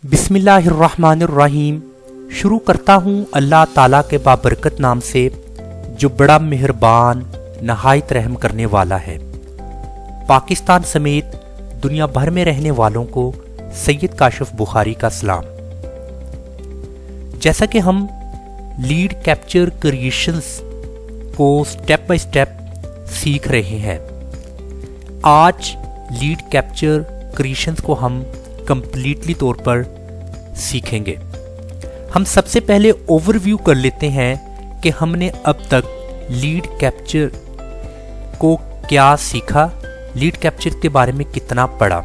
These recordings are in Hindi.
बिस्मिल्लाहिर्रहमानिर्रहीम। शुरू करता हूँ अल्लाह ताला के बाबरकत नाम से जो बड़ा मेहरबान नहायत रहम करने वाला है। पाकिस्तान समेत दुनिया भर में रहने वालों को सैयद काशिफ बुखारी का सलाम। जैसा कि हम लीड कैप्चर क्रिएशंस को स्टेप बाय स्टेप सीख रहे हैं, आज लीड कैप्चर क्रिएशंस को हम कंप्लीटली तौर पर सीखेंगे। हम सबसे पहले ओवरव्यू कर लेते हैं कि हमने अब तक लीड कैप्चर को क्या सीखा, लीड कैप्चर के बारे में कितना पढ़ा।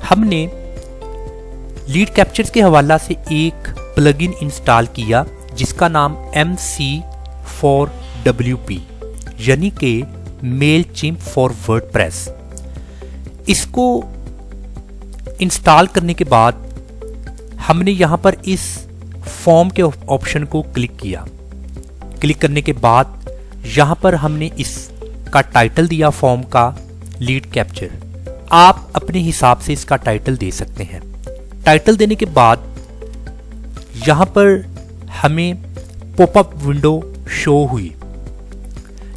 हमने लीड कैप्चर के हवाला से एक प्लगइन इंस्टॉल किया जिसका नाम MC4WP यानी कि मेलचिम्प फॉर वर्डप्रेस। इसको इंस्टॉल करने के बाद हमने यहां पर इस फॉर्म के ऑप्शन को क्लिक किया। क्लिक करने के बाद यहां पर हमने इसका टाइटल दिया फॉर्म का लीड कैप्चर। आप अपने हिसाब से इसका टाइटल दे सकते हैं। टाइटल देने के बाद यहां पर हमें पॉपअप विंडो शो हुई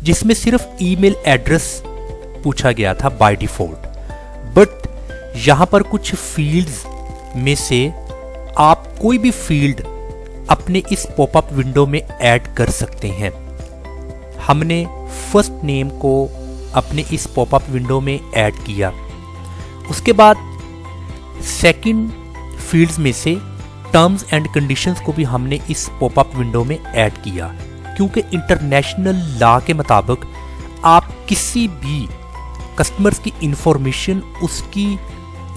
जिसमें सिर्फ ईमेल एड्रेस पूछा गया था बाय डिफॉल्ट, बट यहां पर कुछ फील्ड्स में से आप कोई भी फील्ड अपने इस पॉपअप विंडो में ऐड कर सकते हैं। हमने फर्स्ट नेम को अपने इस पॉपअप विंडो में ऐड किया। उसके बाद सेकंड फील्ड्स में से टर्म्स एंड कंडीशंस को भी हमने इस पॉपअप विंडो में ऐड किया, क्योंकि इंटरनेशनल लॉ के मुताबिक आप किसी भी कस्टमर्स की इंफॉर्मेशन उसकी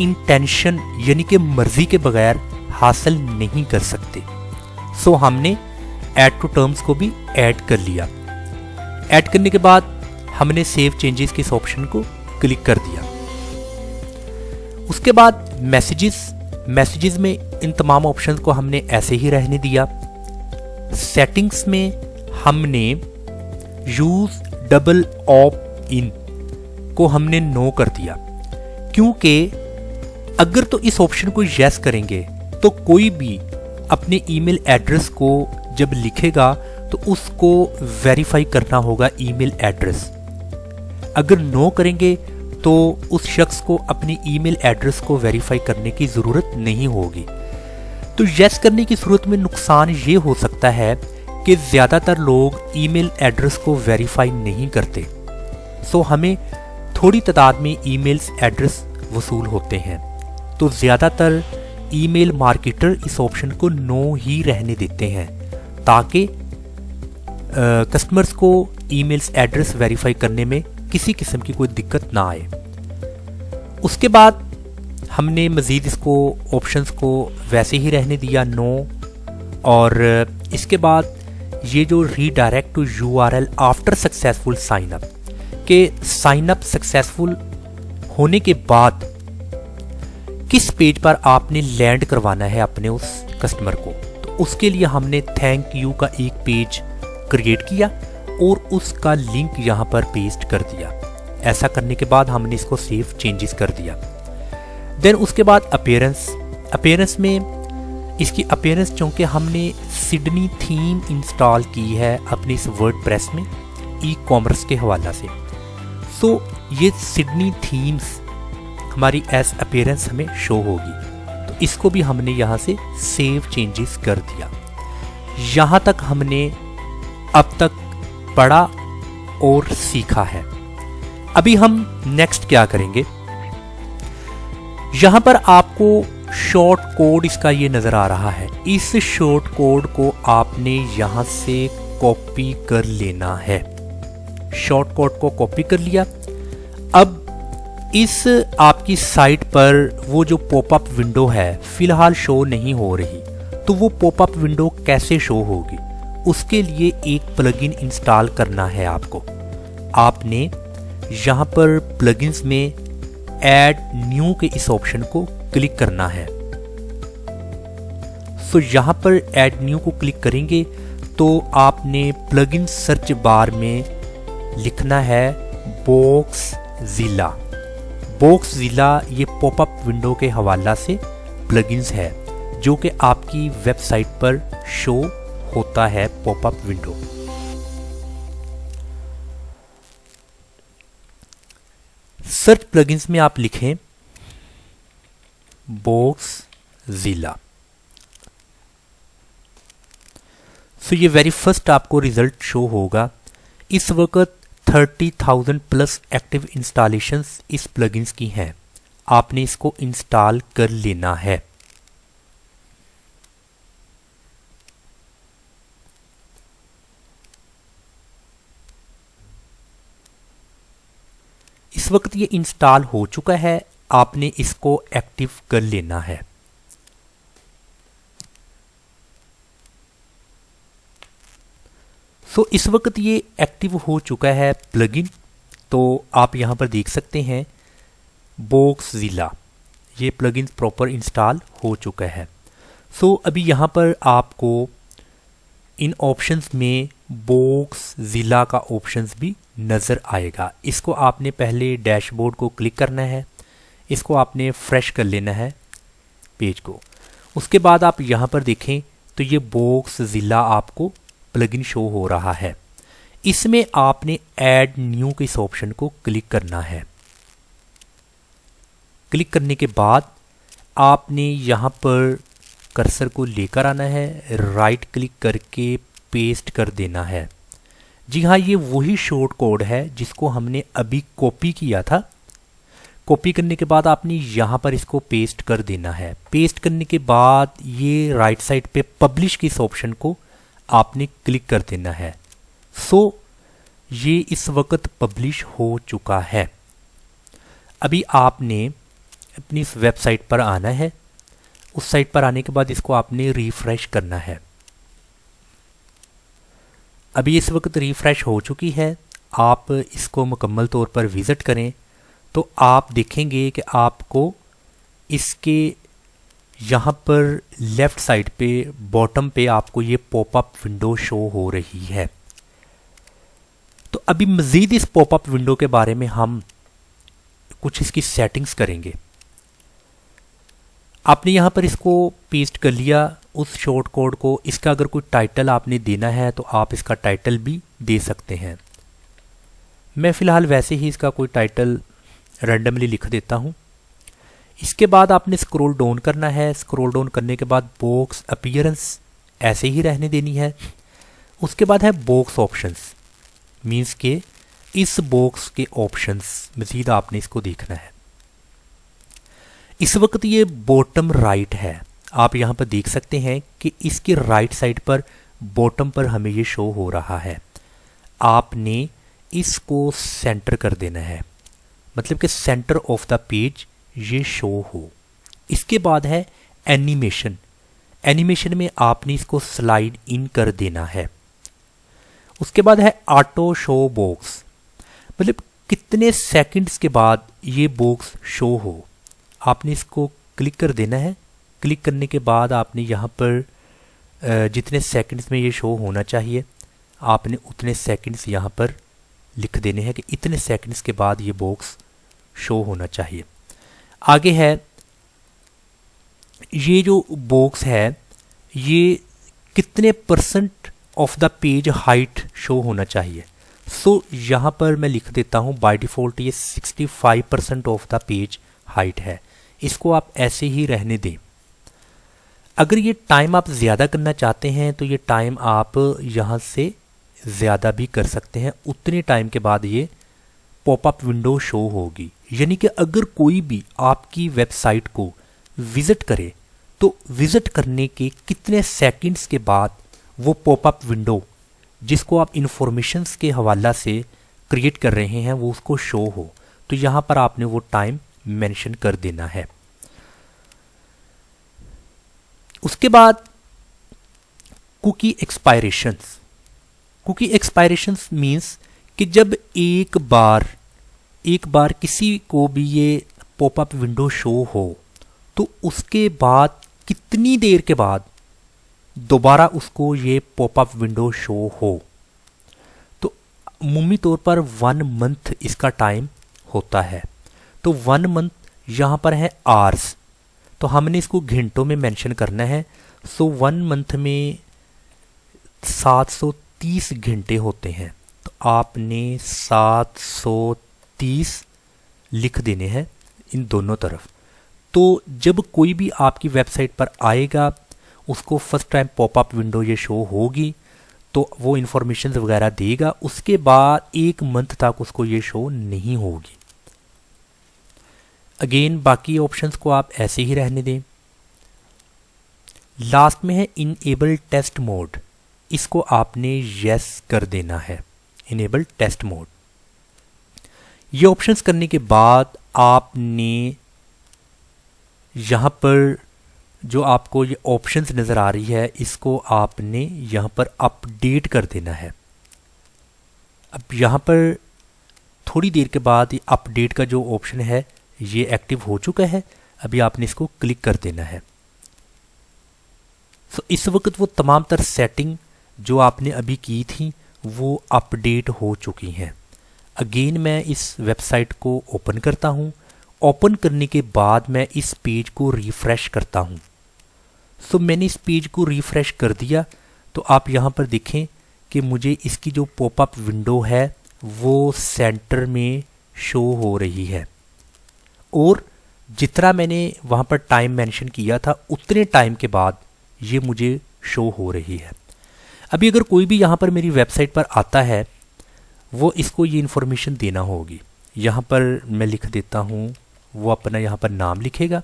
इंटेंशन यानी कि मर्जी के बगैर हासिल नहीं कर सकते। सो हमने ऐड टू टर्म्स को भी ऐड कर लिया। ऐड करने के बाद हमने सेव चेंजेस के इस ऑप्शन को क्लिक कर दिया। उसके बाद मैसेजेस में इन तमाम ऑप्शंस को हमने ऐसे ही रहने दिया। सेटिंग्स में हमने यूज डबल ऑप इन को हमने नो कर दिया, क्योंकि अगर तो इस ऑप्शन को यस करेंगे तो कोई भी अपने ईमेल एड्रेस को जब लिखेगा तो उसको वेरीफाई करना होगा ईमेल एड्रेस। अगर नो करेंगे तो उस शख्स को अपनी ईमेल एड्रेस को वेरीफाई करने की ज़रूरत नहीं होगी। तो यस करने की सूरत में नुकसान ये हो सकता है कि ज़्यादातर लोग ईमेल एड्रेस को वेरीफाई नहीं करते। सो हमें थोड़ी तादाद में ईमेल्स एड्रेस वसूल होते हैं, तो ज़्यादातर ईमेल मार्केटर इस ऑप्शन को नो ही रहने देते हैं ताकि कस्टमर्स को ईमेल्स एड्रेस वेरीफाई करने में किसी किस्म की कोई दिक्कत ना आए। उसके बाद हमने मज़ीद इसको ऑप्शंस को वैसे ही रहने दिया नो। और इसके बाद ये जो redirect to URL after successful sign up के साइन अप सक्सेसफुल होने के बाद किस पेज पर आपने लैंड करवाना है अपने उस कस्टमर को, तो उसके लिए हमने थैंक यू का एक पेज क्रिएट किया और उसका लिंक यहाँ पर पेस्ट कर दिया। ऐसा करने के बाद हमने इसको सेव चेंजेस कर दिया। देन उसके बाद अपीयरेंस में इसकी अपीयरेंस चूँकि हमने सिडनी थीम इंस्टॉल की है अपने इस वर्डप्रेस में ई कॉमर्स के हवाला से, सो ये सिडनी थीम्स हमारी एज अपीयरेंस हमें शो होगी। तो इसको भी हमने यहाँ से सेव चेंजेस कर दिया। यहाँ तक हमने अब तक पढ़ा और सीखा है। अभी हम नेक्स्ट क्या करेंगे, यहाँ पर आपको शॉर्ट कोड इसका ये नज़र आ रहा है। इस शॉर्ट कोड को आपने यहाँ से कॉपी कर लेना है। शॉर्ट कोड को कॉपी कर लिया। अब इस आपकी साइट पर वो जो पॉपअप विंडो है फिलहाल शो नहीं हो रही, तो वो पॉपअप विंडो कैसे शो होगी, उसके लिए एक प्लगइन इंस्टॉल करना है आपको। आपने यहाँ पर प्लगइन्स में ऐड न्यू के इस ऑप्शन को क्लिक करना है। सो यहाँ पर ऐड न्यू को क्लिक करेंगे तो आपने प्लगइन सर्च बार में लिखना है बॉक्सजिला। बॉक्सजिला ये पॉपअप विंडो के हवाला से प्लगइन्स है जो कि आपकी वेबसाइट पर शो होता है पॉपअप विंडो। सर्च प्लगइन्स में आप लिखें बॉक्सजिला। सो ये वेरी फर्स्ट आपको रिजल्ट शो होगा। इस वक्त 30,000 प्लस एक्टिव इंस्टॉलेशंस इस प्लगइन्स की हैं। आपने इसको इंस्टॉल कर लेना है। इस वक्त ये इंस्टॉल हो चुका है, आपने इसको एक्टिव कर लेना है। सो इस वक्त ये एक्टिव हो चुका है प्लगइन। तो आप यहाँ पर देख सकते हैं बॉक्सजिला, ये प्लगइन प्रॉपर इंस्टॉल हो चुका है। सो अभी यहाँ पर आपको इन ऑप्शंस में बॉक्सजिला का ऑप्शंस भी नज़र आएगा। इसको आपने पहले डैशबोर्ड को क्लिक करना है, इसको आपने फ्रेश कर लेना है पेज को। उसके बाद आप यहाँ पर देखें तो ये बॉक्सजिला आपको प्लगइन शो हो रहा है। इसमें आपने ऐड न्यू के इस ऑप्शन को क्लिक करना है। क्लिक करने के बाद आपने यहाँ पर कर्सर को लेकर आना है, राइट क्लिक करके पेस्ट कर देना है। जी हाँ, ये वही शॉर्ट कोड है जिसको हमने अभी कॉपी किया था। कॉपी करने के बाद आपने यहाँ पर इसको पेस्ट कर देना है। पेस्ट करने के बाद ये राइट साइड पे पब्लिश के इस ऑप्शन को आपने क्लिक कर देना है। सो ये इस वक्त पब्लिश हो चुका है। अभी आपने अपनी इस वेबसाइट पर आना है। उस साइट पर आने के बाद इसको आपने रिफ्रेश करना है। अभी इस वक्त रिफ्रेश हो चुकी है। आप इसको मुकम्मल तौर पर विज़िट करें तो आप देखेंगे कि आपको इसके यहाँ पर लेफ़्ट साइड पे बॉटम पे आपको ये पॉपअप विंडो शो हो रही है। तो अभी मज़ीद इस पॉपअप विंडो के बारे में हम कुछ इसकी सेटिंग्स करेंगे। आपने यहाँ पर इसको पेस्ट कर लिया उस शॉर्ट कोड को। इसका अगर कोई टाइटल आपने देना है तो आप इसका टाइटल भी दे सकते हैं। मैं फ़िलहाल वैसे ही इसका कोई टाइटल रैंडमली लिख देता हूँ। इसके बाद आपने स्क्रॉल डाउन करना है। स्क्रॉल डाउन करने के बाद बॉक्स अपीयरेंस ऐसे ही रहने देनी है। उसके बाद है बॉक्स ऑप्शंस, मींस के इस बॉक्स के ऑप्शंस मज़ीद आपने इसको देखना है। इस वक्त ये बॉटम राइट है। आप यहाँ पर देख सकते हैं कि इसके राइट साइड पर बॉटम पर हमें ये शो हो रहा है। आपने इसको सेंटर कर देना है, मतलब कि सेंटर ऑफ द पेज ये शो हो। इसके बाद है एनिमेशन। एनिमेशन में आपने इसको स्लाइड इन कर देना है। उसके बाद है ऑटो शो बॉक्स, मतलब कितने सेकंड्स के बाद ये बॉक्स शो हो। आपने इसको क्लिक कर देना है। क्लिक करने के बाद आपने यहाँ पर जितने सेकंड्स में ये शो होना चाहिए आपने उतने सेकंड्स यहाँ पर लिख देने हैं कि इतने सेकंड्स के बाद ये बॉक्स शो होना चाहिए। आगे है ये जो बॉक्स है ये कितने % of the page height show होना चाहिए। सो यहाँ पर मैं लिख देता हूँ बाय डिफ़ॉल्ट ये 65% ऑफ द पेज हाइट है। इसको आप ऐसे ही रहने दें। अगर ये टाइम आप ज़्यादा करना चाहते हैं तो ये टाइम आप यहाँ से ज़्यादा भी कर सकते हैं। उतने टाइम के बाद ये पॉपअप विंडो शो होगी। यानी कि अगर कोई भी आपकी वेबसाइट को विज़िट करे तो विज़िट करने के कितने सेकंड्स के बाद वो पॉपअप विंडो जिसको आप इंफॉर्मेशंस के हवाला से क्रिएट कर रहे हैं वो उसको शो हो। तो यहाँ पर आपने वो टाइम मेंशन कर देना है। उसके बाद कुकी एक्सपायरेशंस। कुकी एक्सपायरेशंस मीन्स कि जब एक बार किसी को भी ये पॉपअप विंडो शो हो तो उसके बाद कितनी देर के बाद दोबारा उसको ये पॉपअप विंडो शो हो। तो अमूमी तौर पर 1 मंथ इसका टाइम होता है। तो 1 मंथ यहाँ पर है आवर्स। तो हमने इसको घंटों में मेंशन करना है। सो 1 मंथ में 730 घंटे होते हैं, तो आपने 730 लिख देने हैं इन दोनों तरफ। तो जब कोई भी आपकी वेबसाइट पर आएगा उसको फर्स्ट टाइम पॉपअप विंडो ये शो होगी, तो वो इन्फॉर्मेशन वगैरह देगा। उसके बाद 1 मंथ तक उसको ये शो नहीं होगी। अगेन बाकी ऑप्शंस को आप ऐसे ही रहने दें। लास्ट में है इनेबल टेस्ट मोड, इसको आपने यस कर देना है, इनेबल टेस्ट मोड। ये ऑप्शंस करने के बाद आपने यहाँ पर जो आपको ये ऑप्शंस नज़र आ रही है इसको आपने यहाँ पर अपडेट कर देना है। अब यहाँ पर थोड़ी देर के बाद ये अपडेट का जो ऑप्शन है ये एक्टिव हो चुका है। अभी आपने इसको क्लिक कर देना है। सो इस वक्त वो तमाम तर सेटिंग जो आपने अभी की थी वो अपडेट हो चुकी हैं। अगेन मैं इस वेबसाइट को ओपन करता हूँ। ओपन करने के बाद मैं इस पेज को रिफ़्रेश करता हूँ। सो मैंने इस पेज को रिफ़्रेश कर दिया, तो आप यहाँ पर देखें कि मुझे इसकी जो पॉपअप विंडो है वो सेंटर में शो हो रही है, और जितना मैंने वहाँ पर टाइम मेंशन किया था उतने टाइम के बाद ये मुझे शो हो रही है। अभी अगर कोई भी यहाँ पर मेरी वेबसाइट पर आता है वो इसको ये इन्फॉर्मेशन देना होगी। यहाँ पर मैं लिख देता हूँ, वो अपना यहाँ पर नाम लिखेगा,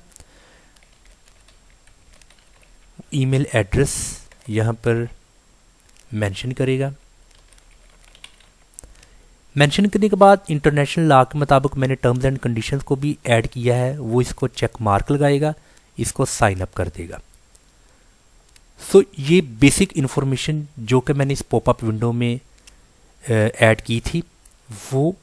ईमेल एड्रेस यहाँ पर मेंशन करेगा। मेंशन करने के बाद इंटरनेशनल लॉ के मुताबिक मैंने टर्म्स एंड कंडीशंस को भी ऐड किया है, वो इसको चेक मार्क लगाएगा, इसको साइन अप कर देगा। सो ये बेसिक इन्फॉर्मेशन जो कि मैंने इस पॉपअप विंडो में ऐड की थी वो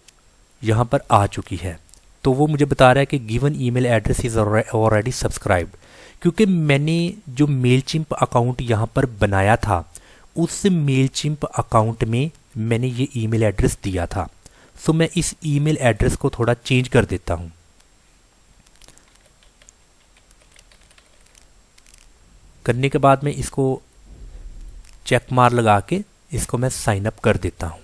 यहाँ पर आ चुकी है। तो वो मुझे बता रहा है कि given email address is already subscribed, क्योंकि मैंने जो मेलचिम्प अकाउंट यहाँ पर बनाया था उस मेलचिम्प अकाउंट में मैंने ये ईमेल एड्रेस दिया था। सो मैं इस ईमेल एड्रेस को थोड़ा चेंज कर देता हूँ। करने के बाद मैं इसको चेक मार्क लगा के इसको मैं साइन अप कर देता हूँ।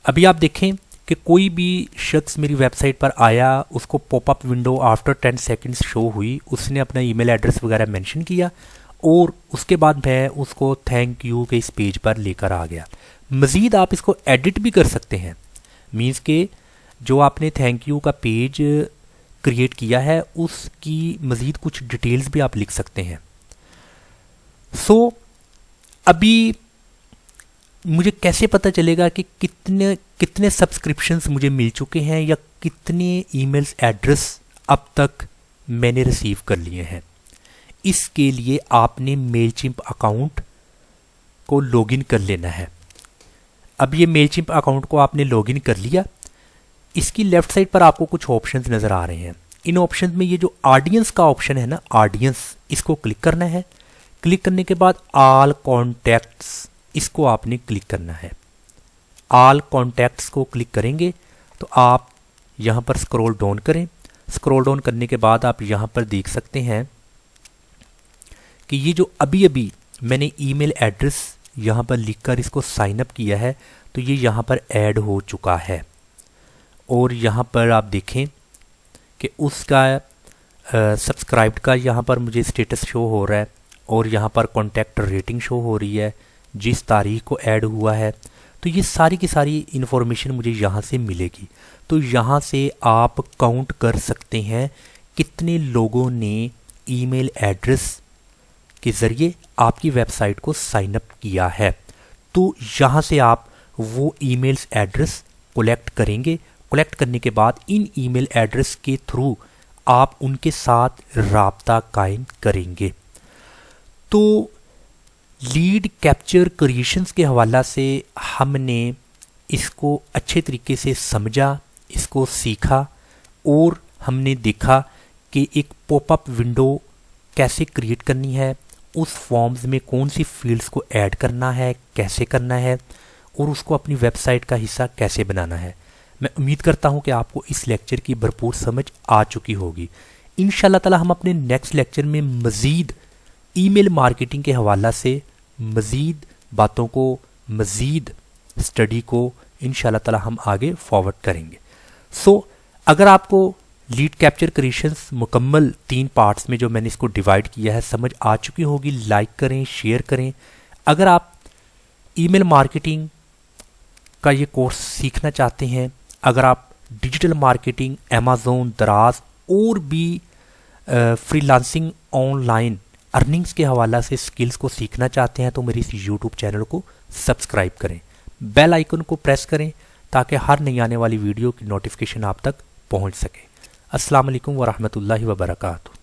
अभी आप देखें कि कोई भी शख्स मेरी वेबसाइट पर आया, उसको popup window after 10 seconds show हुई, उसने अपना ईमेल एड्रेस वगैरह मेंशन किया और उसके बाद मैं उसको थैंक यू के इस पेज पर लेकर आ गया। मज़ीद आप इसको एडिट भी कर सकते हैं, मीन्स के जो आपने थैंक यू का पेज क्रिएट किया है उसकी मज़ीद कुछ डिटेल्स भी आप लिख सकते हैं। सो अभी मुझे कैसे पता चलेगा कि कितने सब्सक्रिप्शंस मुझे मिल चुके हैं या कितने ईमेल्स एड्रेस अब तक मैंने रिसीव कर लिए हैं? इसके लिए आपने मेलचिम्प अकाउंट को लॉगिन कर लेना है। अब ये मेलचिम्प अकाउंट को आपने लॉगिन कर लिया। इसकी लेफ्ट साइड पर आपको कुछ ऑप्शंस नज़र आ रहे हैं। इन ऑप्शंस में ये जो ऑडियंस का ऑप्शन है ना, ऑडियंस, इसको क्लिक करना है। क्लिक करने के बाद ऑल कॉन्टैक्ट्स, इसको आपने क्लिक करना है। ऑल कॉन्टैक्ट्स को क्लिक करेंगे तो आप यहाँ पर स्क्रॉल डाउन करें। स्क्रॉल डाउन करने के बाद आप यहाँ पर देख सकते हैं कि ये जो अभी अभी मैंने ईमेल एड्रेस यहाँ पर लिखकर इसको साइन अप किया है तो ये यहाँ पर ऐड हो चुका है। और यहाँ पर आप देखें कि उसका सब्सक्राइब्ड का यहाँ पर मुझे स्टेटस शो हो रहा है और यहाँ पर कॉन्टैक्ट रेटिंग शो हो रही है, जिस तारीख को ऐड हुआ है। तो ये सारी की सारी इन्फॉर्मेशन मुझे यहाँ से मिलेगी। तो यहाँ से आप काउंट कर सकते हैं कितने लोगों ने ईमेल एड्रेस के ज़रिए आपकी वेबसाइट को साइन अप किया है। तो यहाँ से आप वो ईमेल्स एड्रेस कलेक्ट करेंगे। कलेक्ट करने के बाद इन ईमेल एड्रेस के थ्रू आप उनके साथ राब्ता कायम करेंगे। तो लीड कैप्चर क्रिएशंस के हवाला से हमने इसको अच्छे तरीके से समझा, इसको सीखा और हमने देखा कि एक पॉपअप विंडो कैसे क्रिएट करनी है, उस फॉर्म्स में कौन सी फील्ड्स को ऐड करना है, कैसे करना है और उसको अपनी वेबसाइट का हिस्सा कैसे बनाना है। मैं उम्मीद करता हूं कि आपको इस लेक्चर की भरपूर समझ आ चुकी होगी। इंशाल्लाह ताला हम अपने नेक्स्ट लेक्चर में मज़ीद ईमेल मार्केटिंग के हवाला से मज़ीद बातों को, मज़ीद स्टडी को इंशाल्लाह ताला हम आगे फॉरवर्ड करेंगे। अगर आपको लीड कैप्चर क्रिएशंस मुकम्मल 3 पार्ट्स में जो मैंने इसको डिवाइड किया है समझ आ चुकी होगी, लाइक करें, शेयर करें। अगर आप ईमेल मार्केटिंग का ये कोर्स सीखना चाहते हैं, अगर आप डिजिटल मार्केटिंग, अमेज़न, दराज और भी फ्रीलांसिंग ऑनलाइन अर्निंग्स के हवाला से स्किल्स को सीखना चाहते हैं तो मेरे इस यूट्यूब चैनल को सब्सक्राइब करें, बेल आइकन को प्रेस करें ताकि हर नई आने वाली वीडियो की नोटिफिकेशन आप तक पहुंच सके। अस्सलाम वालेकुम व रहमतुल्लाहि व बरकातुहू।